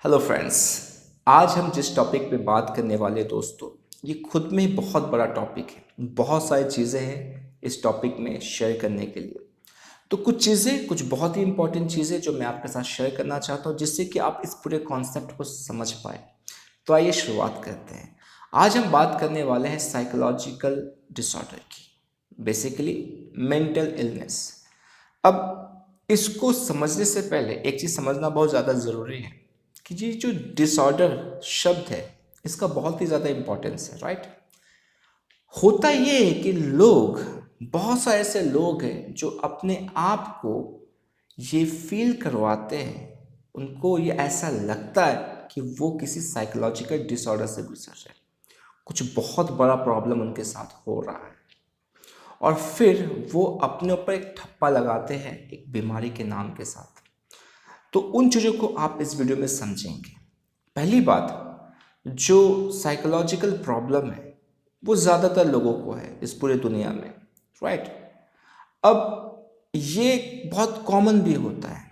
Hello friends. आज हम जिस टॉपिक पे बात करने वाले दोस्तों, ये खुद में ही बहुत बड़ा टॉपिक है। बहुत सारी चीज़ें हैं इस टॉपिक में शेयर करने के लिए। तो कुछ बहुत ही इंपॉर्टेंट चीज़ें जो मैं आपके साथ शेयर करना चाहता हूँ, जिससे कि आप इस पूरे कॉन्सेप्ट को समझ पाए। तो आइए शुरुआत करते हैं। आज हम बात करने वाले हैं साइकोलॉजिकल डिसऑर्डर की, बेसिकली मेंटल इलनेस। अब इसको समझने से पहले एक चीज़ समझना बहुत ज़्यादा ज़रूरी है कि ये जो डिसऑर्डर शब्द है, इसका बहुत ही ज़्यादा इम्पोर्टेंस है, राइट। होता ये है कि बहुत सारे ऐसे लोग हैं जो अपने आप को ये फील करवाते हैं, उनको ये ऐसा लगता है कि वो किसी साइकोलॉजिकल डिसऑर्डर से गुजर रहे हैं, कुछ बहुत बड़ा प्रॉब्लम उनके साथ हो रहा है, और फिर वो अपने ऊपर एक ठप्पा लगाते हैं एक बीमारी के नाम के साथ। तो उन चीज़ों को आप इस वीडियो में समझेंगे। पहली बात, जो साइकोलॉजिकल प्रॉब्लम है वो ज़्यादातर लोगों को है इस पूरे दुनिया में, राइट। अब ये बहुत कॉमन भी होता है,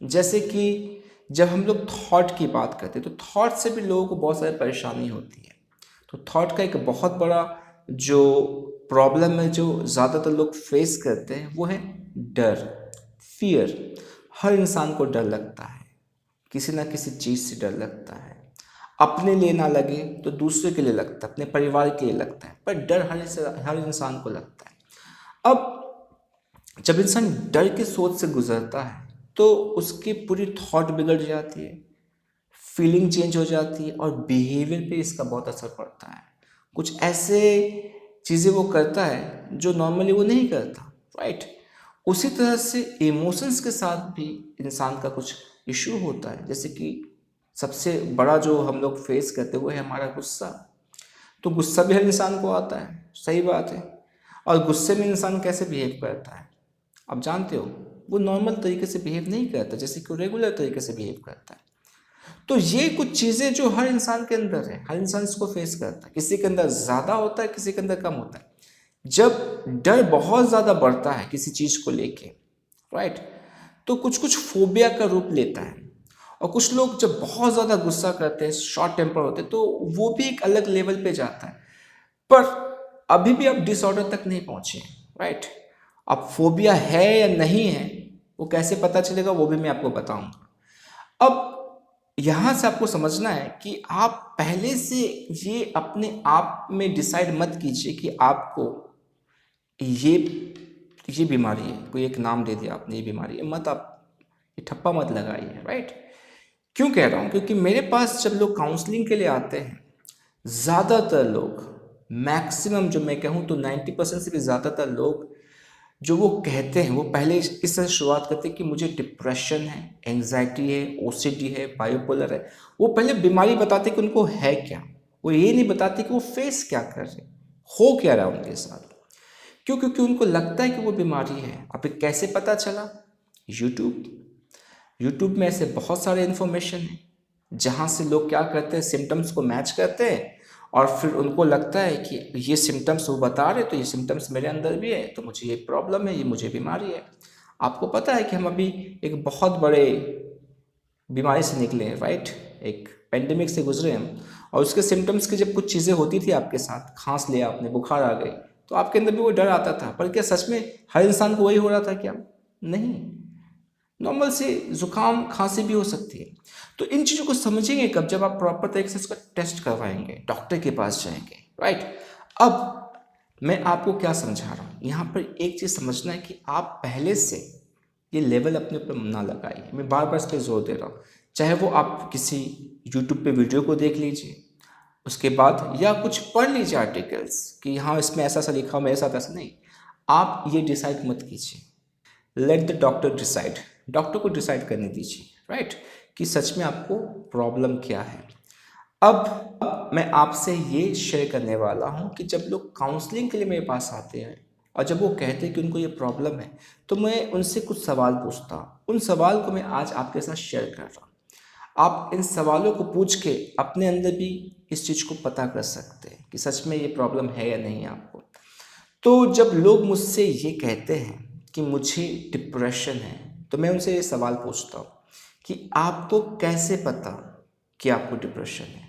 जैसे कि जब हम लोग थॉट की बात करते हैं तो थॉट से भी लोगों को बहुत सारी परेशानी होती है। तो थॉट का एक बहुत बड़ा जो प्रॉब्लम है जो ज़्यादातर लोग फेस करते हैं वो है डर, फियर। हर इंसान को डर लगता है, किसी ना किसी चीज़ से डर लगता है। अपने लिए ना लगे तो दूसरे के लिए लगता है, अपने परिवार के लिए लगता है, पर डर हर इंसान को लगता है। अब जब इंसान डर की सोच से गुजरता है तो उसकी पूरी थॉट बिगड़ जाती है, फीलिंग चेंज हो जाती है, और बिहेवियर पे इसका बहुत असर पड़ता है। कुछ ऐसे चीज़ें वो करता है जो नॉर्मली वो नहीं करता, राइट। उसी तरह से इमोशंस के साथ भी इंसान का कुछ इशू होता है, जैसे कि सबसे बड़ा जो हम लोग फेस करते हैं वो है हमारा गुस्सा। तो गुस्सा भी हर इंसान को आता है, सही बात है। और गुस्से में इंसान कैसे बिहेव करता है आप जानते हो, वो नॉर्मल तरीके से बिहेव नहीं करता, जैसे कि रेगुलर तरीके से बिहेव करता है। तो ये कुछ चीज़ें जो हर इंसान के अंदर है, हर इंसान इसको फेस करता है। किसी के अंदर ज़्यादा होता है, किसी के अंदर कम होता है। जब डर बहुत ज़्यादा बढ़ता है किसी चीज़ को लेके, राइट, तो कुछ कुछ फोबिया का रूप लेता है। और कुछ लोग जब बहुत ज़्यादा गुस्सा करते हैं, शॉर्ट टेम्पर होते हैं, तो वो भी एक अलग लेवल पे जाता है। पर अभी भी आप डिसऑर्डर तक नहीं पहुंचे, राइट। अब फोबिया है या नहीं है वो कैसे पता चलेगा, वो भी मैं आपको बताऊंगा। अब यहाँ से आपको समझना है कि आप पहले से ये अपने आप में डिसाइड मत कीजिए कि आपको ये ये बीमारी है, कोई एक नाम दे दिया आपने, ये बीमारी है, मत आप ये ठप्पा मत लगाइए, राइट। क्यों कह रहा हूँ, क्योंकि मेरे पास जब लोग काउंसलिंग के लिए आते हैं, ज़्यादातर लोग, मैक्सिमम जो मैं कहूँ तो 90% से भी ज़्यादातर लोग जो वो कहते हैं, वो पहले इस तरह शुरुआत करते हैं कि मुझे डिप्रेशन है, एंग्जाइटी है, ओसीडी है, बायोपोलर है। वो पहले बीमारी बताते कि उनको है क्या, वो ये नहीं बताते कि वो फेस क्या कर रहे, हो क्या रहा है उनके साथ। क्यों? क्योंकि उनको लगता है कि वो बीमारी है। अब ये कैसे पता चला? यूट्यूब। यूट्यूब में ऐसे बहुत सारे इन्फॉर्मेशन हैं जहाँ से लोग क्या करते हैं, सिम्टम्स को मैच करते हैं, और फिर उनको लगता है कि ये सिम्टम्स वो बता रहे, तो ये सिम्टम्स मेरे अंदर भी है, तो मुझे ये प्रॉब्लम है, ये मुझे बीमारी है। आपको पता है कि हम अभी एक बहुत बड़े बीमारी से निकले हैं, राइट। एक पेंडेमिक से गुजरे हम, और उसके सिम्टम्स की जब कुछ चीज़ें होती थी आपके साथ, खांस लिया आपने, बुखार आ गई, तो आपके अंदर भी वो डर आता था। पर क्या सच में हर इंसान को वही हो रहा था क्या? नहीं, नॉर्मल से जुकाम खांसी भी हो सकती है। तो इन चीज़ों को समझेंगे कब? जब आप प्रॉपर तरीके से इसका टेस्ट करवाएंगे, डॉक्टर के पास जाएंगे, राइट। अब मैं आपको क्या समझा रहा हूँ यहाँ पर, एक चीज़ समझना है कि आप पहले से ये लेवल अपने ऊपर ना लगाइए। मैं बार बार इस पर जोर दे रहा हूँ। चाहे वो आप किसी यूट्यूब पे वीडियो को देख लीजिए, उसके बाद या कुछ पढ़ लीजिए आर्टिकल्स कि हाँ इसमें ऐसा सा लिखा हो, मेरे साथ ऐसा नहीं। आप ये डिसाइड मत कीजिए, let the doctor decide. Doctor को डिसाइड करने दीजिए, राइट, कि सच में आपको प्रॉब्लम क्या है। अब मैं आपसे ये शेयर करने वाला हूँ कि जब लोग काउंसलिंग के लिए मेरे पास आते हैं और जब वो कहते हैं कि उनको ये प्रॉब्लम है, तो मैं उनसे कुछ सवाल पूछता हूँ। उन सवाल को मैं आज आपके साथ शेयर कर रहा हूँ। आप इन सवालों को पूछ के अपने अंदर भी इस चीज़ को पता कर सकते हैं कि सच में ये प्रॉब्लम है या नहीं आपको। तो जब लोग मुझसे ये कहते हैं कि मुझे डिप्रेशन है, तो मैं उनसे ये सवाल पूछता हूँ कि आपको कैसे पता कि आपको डिप्रेशन है।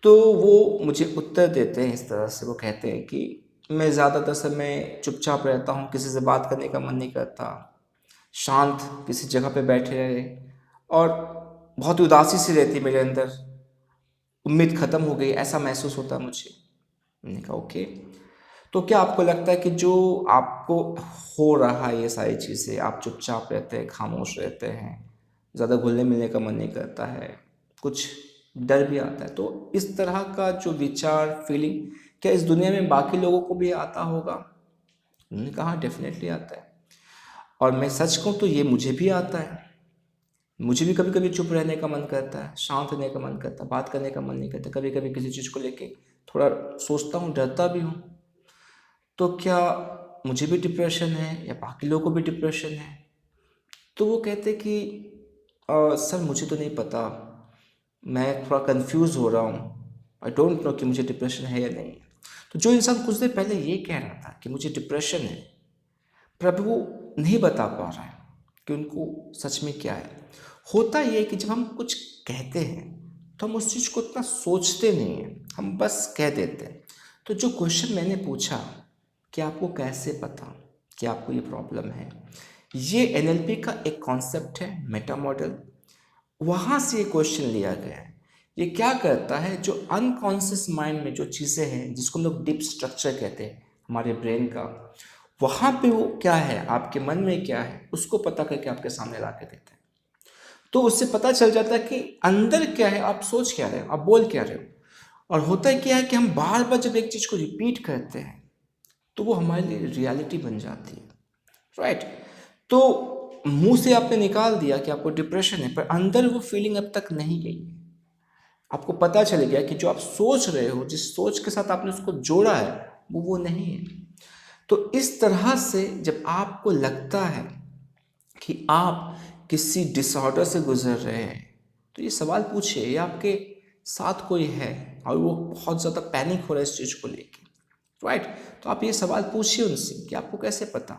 तो वो मुझे उत्तर देते हैं इस तरह से, वो कहते हैं कि मैं ज़्यादातर समय चुपचाप रहता हूँ, किसी से बात करने का मन नहीं करता, शांत किसी जगह पे बैठे रहे, और बहुत उदासी सी रहती है मेरे अंदर, उम्मीद ख़त्म हो गई, ऐसा महसूस होता है मुझे। मैंने कहा ओके, तो क्या आपको लगता है कि जो आपको हो रहा है ये सारी चीज़ें, आप चुपचाप रहते हैं, खामोश रहते हैं, ज़्यादा घुलने मिलने का मन नहीं करता है, कुछ डर भी आता है, तो इस तरह का जो विचार, फीलिंग, क्या इस दुनिया में बाकी लोगों को भी आता होगा? उन्होंने कहा डेफिनेटली आता है, और मैं सच कहूँ तो ये मुझे भी आता है। मुझे भी कभी कभी चुप रहने का मन करता है, शांत रहने का मन करता है, बात करने का मन नहीं करता, कभी कभी किसी चीज़ को लेके थोड़ा सोचता हूँ, डरता भी हूँ। तो क्या मुझे भी डिप्रेशन है या बाकी लोगों को भी डिप्रेशन है? तो वो कहते कि सर मुझे तो नहीं पता, मैं थोड़ा कंफ्यूज हो रहा हूँ, आई डोंट नो कि मुझे डिप्रेशन है या नहीं। तो जो इंसान कुछ देर पहले ये कह रहा था कि मुझे डिप्रेशन है, पर अब वो नहीं बता पा रहा है कि उनको सच में क्या है। होता ये है कि जब हम कुछ कहते हैं तो हम उस चीज़ को इतना सोचते नहीं हैं, हम बस कह देते हैं। तो जो क्वेश्चन मैंने पूछा कि आपको कैसे पता कि आपको ये प्रॉब्लम है, ये एनएलपी का एक कॉन्सेप्ट है, मेटा मॉडल, वहाँ से ये क्वेश्चन लिया गया है। ये क्या करता है, जो अनकॉन्शियस माइंड में जो चीज़ें हैं जिसको हम लोग डीप स्ट्रक्चर कहते हैं हमारे ब्रेन का, वहाँ पे वो क्या है, आपके मन में क्या है, उसको पता करके आपके सामने ला के देते हैं। तो उससे पता चल जाता है कि अंदर क्या है, आप सोच क्या रहे हो, आप बोल क्या रहे हो। और होता है क्या है कि हम बार बार जब एक चीज़ को रिपीट करते हैं तो वो हमारे लिए रियलिटी बन जाती है, राइट। तो मुंह से आपने निकाल दिया कि आपको डिप्रेशन है, पर अंदर वो फीलिंग अब तक नहीं गई है। आपको पता चल गया कि जो आप सोच रहे हो, जिस सोच के साथ आपने उसको जोड़ा है, वो नहीं है। तो इस तरह से जब आपको लगता है कि आप किसी डिसऑर्डर से गुजर रहे हैं, तो ये सवाल पूछिए, ये आपके साथ कोई है और वो बहुत ज़्यादा पैनिक हो रहा है इस चीज़ को लेके, राइट। तो आप ये सवाल पूछिए उनसे कि आपको कैसे पता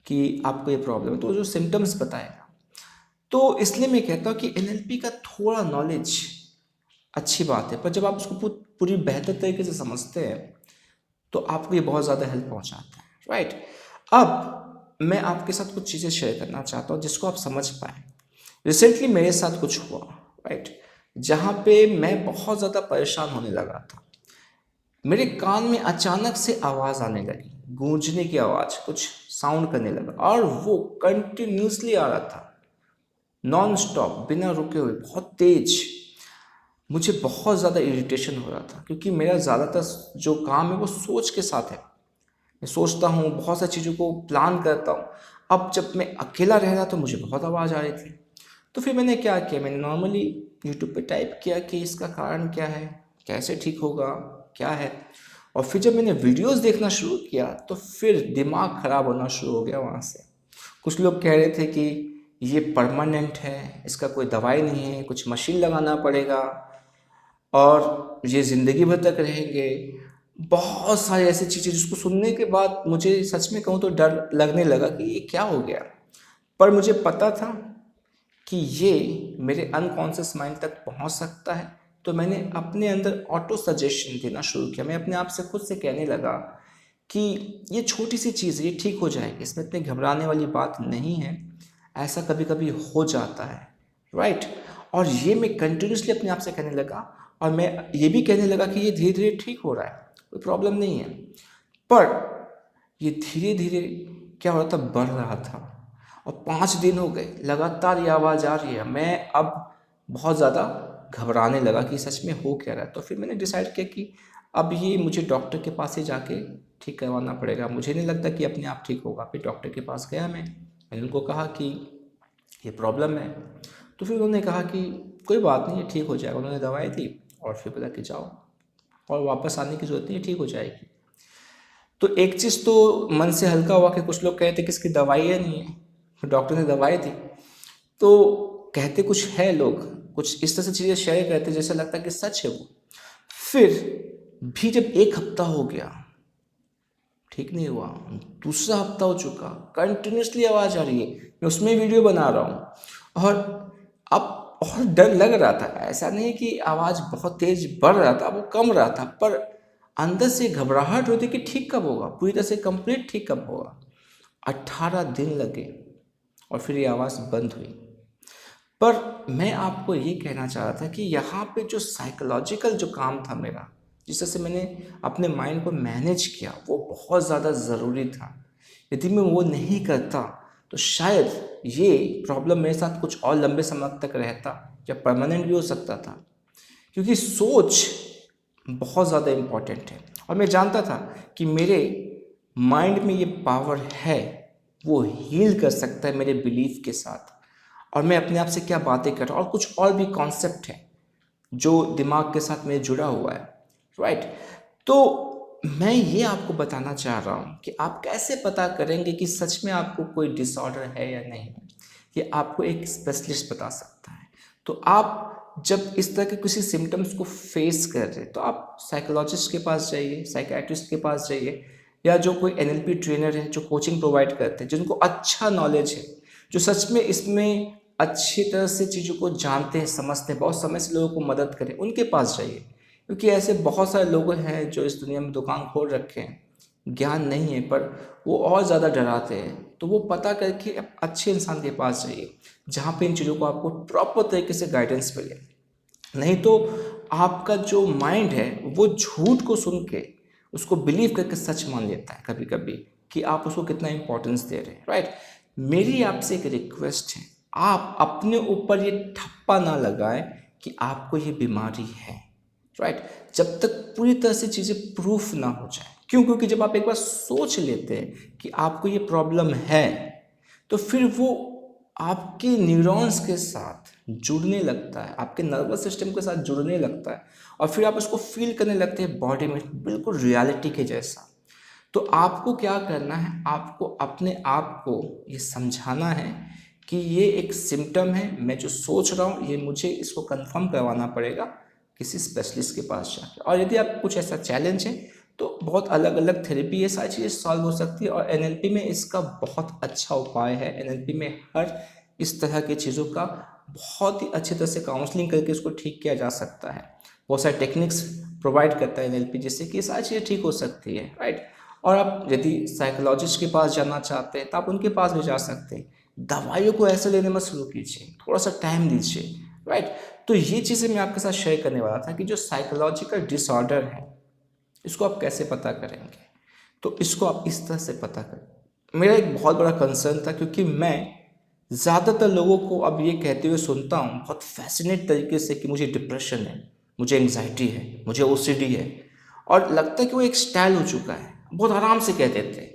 कि आपको ये प्रॉब्लम है, तो जो सिम्टम्स बताएगा। तो इसलिए मैं कहता हूँ कि एनएलपी का थोड़ा नॉलेज अच्छी बात है, पर जब आप उसको पूरी बेहतर तरीके से समझते हैं तो आपको ये बहुत ज़्यादा हेल्प पहुँचाता है, राइट। अब मैं आपके साथ कुछ चीज़ें शेयर करना चाहता हूँ जिसको आप समझ पाएँ। रिसेंटली मेरे साथ कुछ हुआ, राइट, जहाँ पे मैं बहुत ज़्यादा परेशान होने लगा था। मेरे कान में अचानक से आवाज़ आने लगी, गूंजने की आवाज़, कुछ साउंड करने लगा, और वो कंटिन्यूसली आ रहा था, नॉन स्टॉप, बिना रुके हुए, बहुत तेज। मुझे बहुत ज़्यादा इरिटेशन हो रहा था क्योंकि मेरा ज़्यादातर जो काम है वो सोच के साथ है। मैं सोचता हूँ, बहुत सारी चीज़ों को प्लान करता हूँ। अब जब मैं अकेला रह रहा तो मुझे बहुत आवाज़ आ रही थी। तो फिर मैंने क्या किया, मैंने नॉर्मली यूट्यूब पे टाइप किया कि इसका कारण क्या है, कैसे ठीक होगा, क्या है। और फिर जब मैंने वीडियोस देखना शुरू किया तो फिर दिमाग ख़राब होना शुरू हो गया वहाँ से। कुछ लोग कह रहे थे कि ये परमानेंट है, इसका कोई दवाई नहीं है, कुछ मशीन लगाना पड़ेगा और ये ज़िंदगी भर तक रहेंगे। बहुत सारी ऐसी चीज़ें जिसको सुनने के बाद मुझे सच में कहूँ तो डर लगने लगा कि ये क्या हो गया। पर मुझे पता था कि ये मेरे अनकॉन्शियस माइंड तक पहुंच सकता है, तो मैंने अपने अंदर ऑटो सजेशन देना शुरू किया। मैं अपने आप से खुद से कहने लगा कि ये छोटी सी चीज़ है, ये ठीक हो जाएगी, इसमें इतनी घबराने वाली बात नहीं है, ऐसा कभी कभी हो जाता है, राइट। और ये मैं कंटिन्यूसली अपने आप से कहने लगा, और मैं ये भी कहने लगा कि ये धीरे धीरे ठीक हो रहा है, कोई प्रॉब्लम नहीं है। पर ये धीरे धीरे क्या हो रहा था, बढ़ रहा था। और 5 दिन हो गए लगातार ये आवाज़ आ रही है। मैं अब बहुत ज़्यादा घबराने लगा कि सच में हो क्या रहा है। तो फिर मैंने डिसाइड किया कि अब ये मुझे डॉक्टर के पास ही जाके ठीक करवाना पड़ेगा, मुझे नहीं लगता कि अपने आप ठीक होगा। फिर डॉक्टर के पास गया, मैंने उनको कहा कि ये प्रॉब्लम है। तो फिर उन्होंने कहा कि कोई बात नहीं, ये ठीक हो जाएगा। उन्होंने दवाई दी और फिर बोला कि जाओ और वापस आने की ज़रूरत नहीं है, ठीक हो जाएगी। तो एक चीज़ तो मन से हल्का हुआ कि कुछ लोग कहते कि इसकी दवाई नहीं है, तो डॉक्टर ने दवाई दी। तो कहते कुछ है लोग, कुछ इस तरह से चीज़ें शेयर करते जैसे लगता है कि सच है वो। फिर भी जब 1 हफ्ता हो गया, ठीक नहीं हुआ, दूसरा हफ्ता हो चुका, कंटिन्यूसली आवाज़ आ रही है, मैं उसमें वीडियो बना रहा हूँ। और अब और डर लग रहा था, ऐसा नहीं कि आवाज़ बहुत तेज बढ़ रहा था, वो कम रहा था, पर अंदर से घबराहट होती कि ठीक कब होगा, पूरी तरह से कंप्लीट ठीक कब होगा। 18 दिन लगे और फिर ये आवाज़ बंद हुई। पर मैं आपको ये कहना चाह रहा था कि यहाँ पे जो साइकोलॉजिकल जो काम था मेरा, जिस तरह से मैंने अपने माइंड को मैनेज किया, वो बहुत ज़्यादा ज़रूरी था। यदि मैं वो नहीं करता तो शायद ये प्रॉब्लम मेरे साथ कुछ और लंबे समय तक रहता या परमानेंट भी हो सकता था। क्योंकि सोच बहुत ज़्यादा इम्पॉर्टेंट है और मैं जानता था कि मेरे माइंड में ये पावर है, वो हील कर सकता है मेरे बिलीफ के साथ। और मैं अपने आप से क्या बातें कर रहा हूँ, और कुछ और भी कॉन्सेप्ट है जो दिमाग के साथ मेरे जुड़ा हुआ है, राइट। तो मैं ये आपको बताना चाह रहा हूँ कि आप कैसे पता करेंगे कि सच में आपको कोई डिसऑर्डर है या नहीं। ये आपको एक स्पेशलिस्ट बता सकता है। तो आप जब इस तरह के किसी सिम्टम्स को फेस कर रहे हैं तो आप साइकोलॉजिस्ट के पास जाइए, साइकियाट्रिस्ट के पास जाइए, या जो कोई एनएलपी ट्रेनर है जो कोचिंग प्रोवाइड करते हैं, जिनको अच्छा नॉलेज है, जो सच में इसमें अच्छी तरह से चीज़ों को जानते हैं, समझते हैं, बहुत समय से लोगों को मदद करें, उनके पास जाइए। क्योंकि ऐसे बहुत सारे लोग हैं जो इस दुनिया में दुकान खोल रखे हैं, ज्ञान नहीं है पर वो और ज़्यादा डराते हैं। तो वो पता करके आप अच्छे इंसान के पास जाइए जहाँ पे इन चीज़ों को आपको प्रॉपर तरीके से गाइडेंस मिले। नहीं तो आपका जो माइंड है वो झूठ को सुन के उसको बिलीव करके सच मान लेता है कभी कभी, कि आप उसको कितना इंपॉर्टेंस दे रहे हैं, राइट। मेरी आपसे एक रिक्वेस्ट है, आप अपने ऊपर ये ठप्पा ना लगाएं कि आपको ये बीमारी है, राइट, जब तक पूरी तरह से चीज़ें प्रूफ ना हो जाए। क्यों? क्योंकि जब आप एक बार सोच लेते हैं कि आपको ये प्रॉब्लम है तो फिर वो आपके न्यूरॉन्स के साथ जुड़ने लगता है, आपके नर्वस सिस्टम के साथ जुड़ने लगता है, और फिर आप उसको फील करने लगते हैं बॉडी में, बिल्कुल रियलिटी के जैसा। तो आपको क्या करना है, आपको अपने आप को ये समझाना है कि ये एक सिम्टम है, मैं जो सोच रहा हूँ ये मुझे इसको कंफर्म करवाना पड़ेगा किसी स्पेशलिस्ट के पास जाकर। और यदि आप कुछ ऐसा चैलेंज है तो बहुत अलग अलग थेरेपी ये सारी चीज़ें सॉल्व हो सकती है, और एनएलपी में इसका बहुत अच्छा उपाय है। एनएलपी में हर इस तरह की चीज़ों का बहुत ही अच्छी तरह से काउंसलिंग करके इसको ठीक किया जा सकता है। बहुत सारे टेक्निक्स प्रोवाइड करता है एनएलपी, जिससे कि ये सारी चीज़ें ठीक हो सकती है, राइट। और आप यदि साइकोलॉजिस्ट के पास जाना चाहते हैं तो आप उनके पास भी जा सकते हैं। दवाइयों को ऐसे लेने मत शुरू कीजिए, थोड़ा सा टाइम दीजिए, राइट। तो ये चीज़ें मैं आपके साथ शेयर करने वाला था कि जो साइकोलॉजिकल डिसऑर्डर है इसको आप कैसे पता करेंगे। तो इसको आप इस तरह से पता करें। मेरा एक बहुत बड़ा कंसर्न था, क्योंकि मैं ज़्यादातर लोगों को अब ये कहते हुए सुनता हूँ बहुत फैसिनेट तरीके से कि मुझे डिप्रेशन है, मुझे एंग्जाइटी है, मुझे ओसीडी है, और लगता है कि वो एक स्टाइल हो चुका है, बहुत आराम से कह देते हैं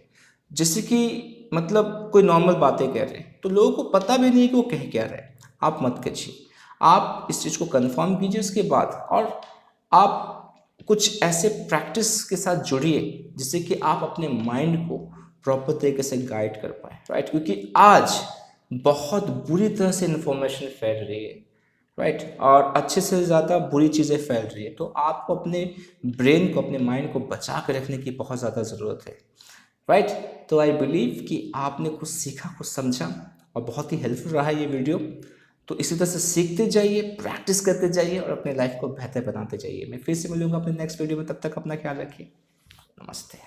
जैसे कि मतलब कोई नॉर्मल बातें कह रहे हैं। तो लोगों को पता भी नहीं है कि वो कह क्या रहे हैं। आप मत कहिए, आप इस चीज़ को कंफर्म कीजिए उसके बाद, और आप कुछ ऐसे प्रैक्टिस के साथ जुड़िए जिससे कि आप अपने माइंड को प्रॉपर तरीके से गाइड कर पाए, राइट। क्योंकि आज बहुत बुरी तरह से इन्फॉर्मेशन फैल रही है, राइट, और अच्छे से ज़्यादा बुरी चीज़ें फैल रही है। तो आपको अपने ब्रेन को, अपने माइंड को बचा कर रखने की बहुत ज़्यादा ज़रूरत है, राइट। तो आई बिलीव कि आपने कुछ सीखा, कुछ समझा, और बहुत ही हेल्पफुल रहा ये वीडियो। तो इसी तरह से सीखते जाइए, प्रैक्टिस करते जाइए, और अपने लाइफ को बेहतर बनाते जाइए। मैं फिर से मिलूंगा अपने नेक्स्ट वीडियो में, तब तक अपना ख्याल रखिए। नमस्ते।